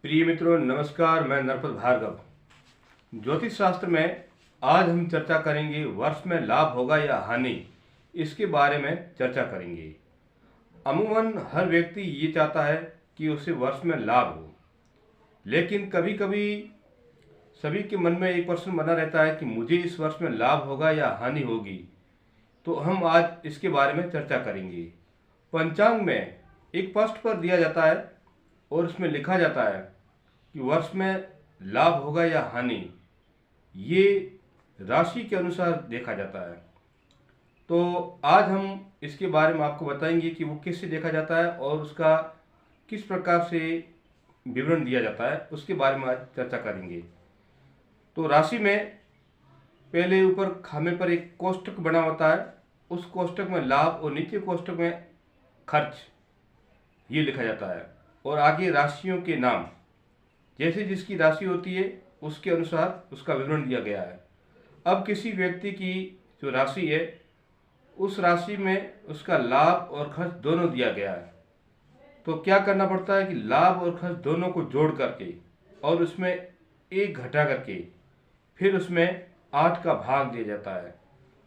प्रिय मित्रों नमस्कार। मैं नरपत भार्गव। ज्योतिष शास्त्र में आज हम चर्चा करेंगे वर्ष में लाभ होगा या हानि, इसके बारे में चर्चा करेंगे। अमूमन हर व्यक्ति ये चाहता है कि उसे वर्ष में लाभ हो, लेकिन कभी कभी सभी के मन में एक प्रश्न बना रहता है कि मुझे इस वर्ष में लाभ होगा या हानि होगी। तो हम आज इसके बारे में चर्चा करेंगे। पंचांग में एक पृष्ठ पर दिया जाता है और उसमें लिखा जाता है कि वर्ष में लाभ होगा या हानि, ये राशि के अनुसार देखा जाता है। तो आज हम इसके बारे में आपको बताएंगे कि वो किससे देखा जाता है और उसका किस प्रकार से विवरण दिया जाता है, उसके बारे में आज चर्चा करेंगे। तो राशि में पहले ऊपर खामे पर एक कोष्ठक बना होता है, उस कोष्ठक में लाभ और नीचे कोष्ठक में खर्च, ये लिखा जाता है। और आगे राशियों के नाम, जैसे जिसकी राशि होती है उसके अनुसार उसका विवरण दिया गया है। अब किसी व्यक्ति की जो राशि है उस राशि में उसका लाभ और खर्च दोनों दिया गया है। तो क्या करना पड़ता है कि लाभ और खर्च दोनों को जोड़ करके और उसमें एक घटा करके फिर उसमें 8 का भाग दिया जाता है।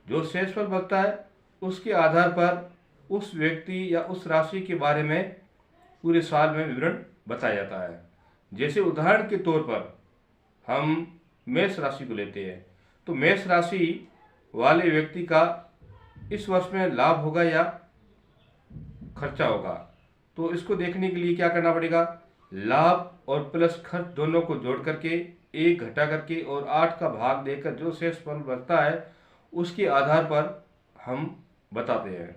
जो शेषफल बचता है उसके आधार पर उस व्यक्ति या उस राशि के बारे में पूरे साल में विवरण बताया जाता है। जैसे उदाहरण के तौर पर हम मेष राशि को लेते हैं, तो मेष राशि वाले व्यक्ति का इस वर्ष में लाभ होगा या खर्चा होगा। तो इसको देखने के लिए क्या करना पड़ेगा, लाभ और प्लस खर्च दोनों को जोड़ करके एक घटा करके और 8 का भाग देकर जो शेष फल बचता है उसके आधार पर हम बताते हैं।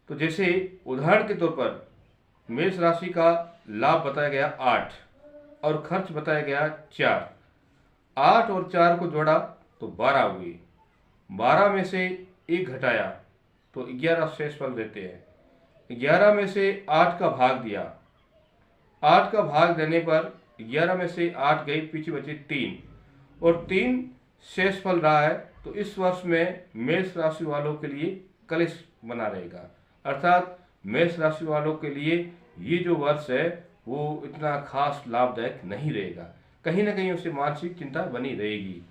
तो जैसे उदाहरण के तौर पर मेष राशि का लाभ बताया गया 8 और खर्च बताया गया 4। 8 और 4 को जोड़ा तो 12 हुई। 12 में से एक घटाया तो 11 शेष फल देते हैं। 11 में से 8 का भाग दिया, 8 का भाग देने पर 11 में से 8 गई, पीछे बचे 3 और 3 शेष फल रहा है। तो इस वर्ष में मेष राशि वालों के लिए कलेश बना रहेगा, अर्थात मेष राशि वालों के लिए ये जो वर्ष है वो इतना खास लाभदायक नहीं रहेगा, कहीं ना कहीं उसे मानसिक चिंता बनी रहेगी।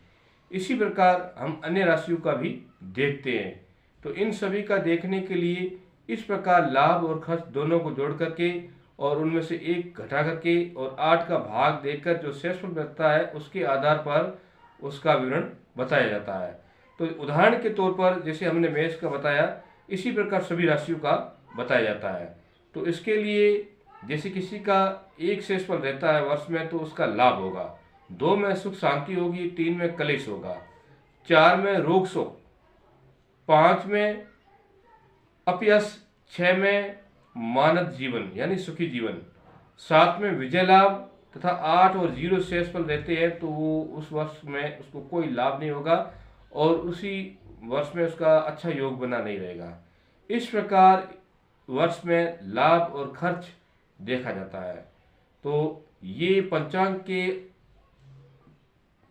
इसी प्रकार हम अन्य राशियों का भी देखते हैं। तो इन सभी का देखने के लिए इस प्रकार लाभ और खर्च दोनों को जोड़ करके और उनमें से एक घटा करके और 8 का भाग देकर जो शेषफल बचता है उसके आधार पर उसका विवरण बताया जाता है। तो उदाहरण के तौर पर जैसे हमने मेष का बताया, इसी प्रकार सभी राशियों का बताया जाता है। तो इसके लिए जैसे किसी का एक शेषफल रहता है वर्ष में तो उसका लाभ होगा, 2 में सुख शांति होगी, 3 में कलेश होगा, 4 में रोग शोक, 5 में अपयश, 6 में मानद जीवन यानी सुखी जीवन, 7 में विजय लाभ तथा 8 और 0 शेषफल रहते हैं तो वो उस वर्ष में उसको कोई लाभ नहीं होगा और उसी वर्ष में उसका अच्छा योग बना नहीं रहेगा। इस प्रकार वर्ष में लाभ और खर्च देखा जाता है। तो ये पंचांग के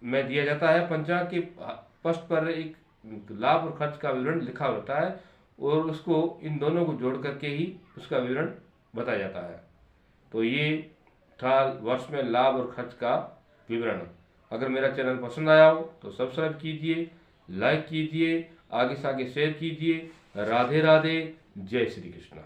में दिया जाता है। पंचांग के पृष्ठ पर एक लाभ और खर्च का विवरण लिखा होता है और उसको इन दोनों को जोड़ करके ही उसका विवरण बताया जाता है। तो ये था वर्ष में लाभ और खर्च का विवरण। अगर मेरा चैनल पसंद आया हो तो सब्सक्राइब कीजिए, लाइक कीजिए, आगे से आगे शेयर कीजिए। राधे राधे, जय श्री कृष्ण।